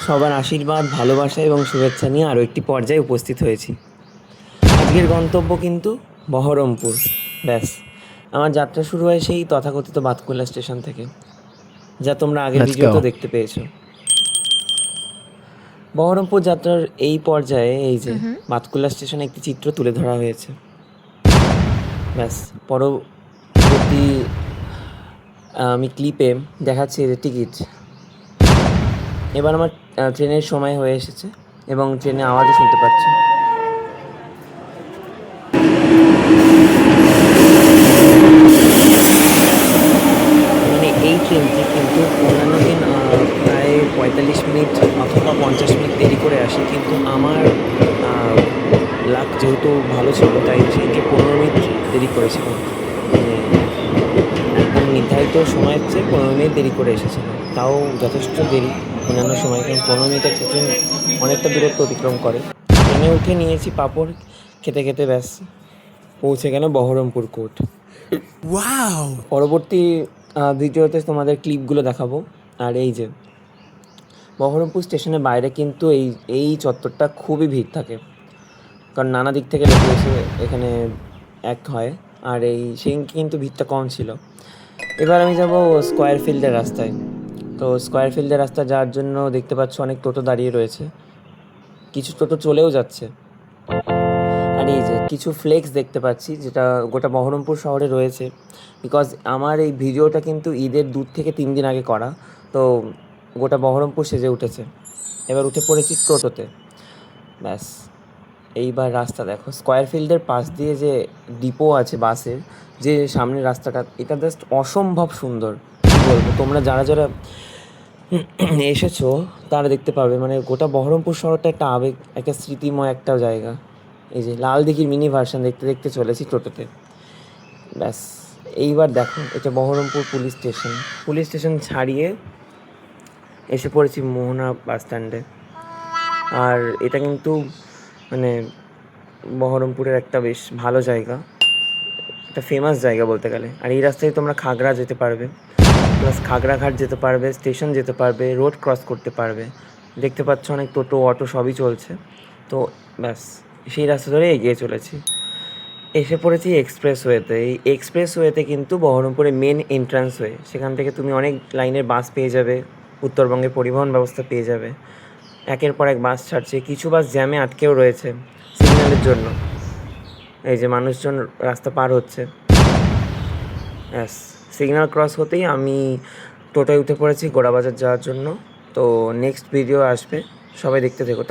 সবার আশীর্বাদ, ভালোবাসা এবং শুভেচ্ছা নিয়ে আরও একটি পর্যায়ে উপস্থিত হয়েছি। আজকের গন্তব্য কিন্তু বহরমপুর। ব্যাস, আমার যাত্রা শুরু হয় সেই তথাকথিত বাতকুল্লা স্টেশন থেকে, যা তোমরা আগের Let's ভিডিওতেও go. দেখতে পেয়েছো। বহরমপুর যাত্রার এই পর্যায়ে এই যে বাতকুল্লা স্টেশনে একটি চিত্র তুলে ধরা হয়েছে। ব্যাস, পরবর্তী আমি ক্লিপে দেখাচ্ছি যে টিকিট। এবার আমার ট্রেনের সময় হয়ে এসেছে এবং ট্রেনের আওয়াজও শুনতে পাচ্ছি। মানে এই ট্রেনটি কিন্তু অন্যান্য দিন প্রায় 45 মিনিট অথবা 50 মিনিট দেরি করে আসে, কিন্তু আমার লাক যেহেতু ভালো ছিল তাই ট্রেনকে 15 মিনিট দেরি করেছিল। মানে একদম নির্ধারিত সময়ের চেয়ে 15 মিনিট দেরি করে এসেছিল, তাও যথেষ্ট দেরি অন্যান্য সময়, কারণ 15 মিনিট একটা ট্রেন অনেকটা দূরত্ব অতিক্রম করে। ট্রেনে উঠে নিয়েছি পাঁপড় খেতে খেতে, ব্যাস পৌঁছে গেল বহরমপুর কোর্ট। পরবর্তী ভিডিওতে তোমাদের ক্লিপগুলো দেখাবো। আর এই যে বহরমপুর স্টেশনের বাইরে কিন্তু এই চত্বরটা খুবই ভিড় থাকে, কারণ নানা দিক থেকে লোক এসে এখানে এক হয়। আর সেই কিন্তু ভিড়টা কম ছিল। এবার আমি যাব স্কোয়ার ফিল্ডের রাস্তায়। তো স্কোয়ার ফিল্ডের রাস্তা যাওয়ার জন্য দেখতে পাচ্ছ অনেক টোটো দাঁড়িয়ে রয়েছে, কিছু টোটো চলেও যাচ্ছে। আর এই যে কিছু ফ্লেক্স দেখতে পাচ্ছি, যেটা গোটা বহরমপুর শহরে রয়েছে, বিকজ আমার এই ভিডিওটা কিন্তু ঈদের 2 থেকে 3 দিন আগে করা। তো গোটা বহরমপুর সেজে উঠেছে। এবার উঠে পড়েছি টোটোতে। ব্যাস, এইবার রাস্তা দেখো, স্কোয়ার ফিল্ডের পাশ দিয়ে যে ডিপো আছে বাসের, যে সামনের রাস্তাটা, এটা জাস্ট অসম্ভব সুন্দর। কী বলবো, তোমরা যারা যারা এসেছো তারা দেখতে পাবে, মানে গোটা বহরমপুর শহরটা একটা আবেগ, একটা স্মৃতিময় একটা জায়গা। এই যে লাল দিঘির মিনি ভার্সন দেখতে দেখতে চলেছি টোটোতে। ব্যাস, এইবার দেখো, এটা Baharampur police station. Police station ছাড়িয়ে এসে পড়েছি মোহনা বাস স্ট্যান্ডে। আর এটা কিন্তু মানে বহরমপুরের একটা বেশ ভালো জায়গা, একটা ফেমাস জায়গা বলতে গেলে। আর এই রাস্তায় তোমরা খাগড়া যেতে পারবে, প্লাস খাগড়াঘাট যেতে পারবে, স্টেশন যেতে পারবে, রোড ক্রস করতে পারবে। দেখতে পাচ্ছ অনেক টোটো, অটো সবই চলছে। তো ব্যাস, সেই রাস্তা ধরে এগিয়ে চলেছি। এসে পড়েছি এক্সপ্রেসওয়েতে। এই এক্সপ্রেসওয়েতে কিন্তু বহরমপুরের মেন এন্ট্রান্স ওয়ে, সেখান থেকে তুমি অনেক লাইনের বাস পেয়ে যাবে, উত্তরবঙ্গের পরিবহন ব্যবস্থা পেয়ে যাবে। একের পর এক বাস ছাড়ছে, কিছু বাস জ্যামে আটকেও রয়েছে সিগন্যালের জন্য। এই যে মানুষজন রাস্তা পার হচ্ছে। ব্যাস, সিগন্যাল ক্রস হতেই আমি টোটোয় উঠে পড়েছি গোড়াবাজার যাওয়ার জন্য। তো নেক্সট ভিডিও আসবে, সবাই দেখতে থেকো।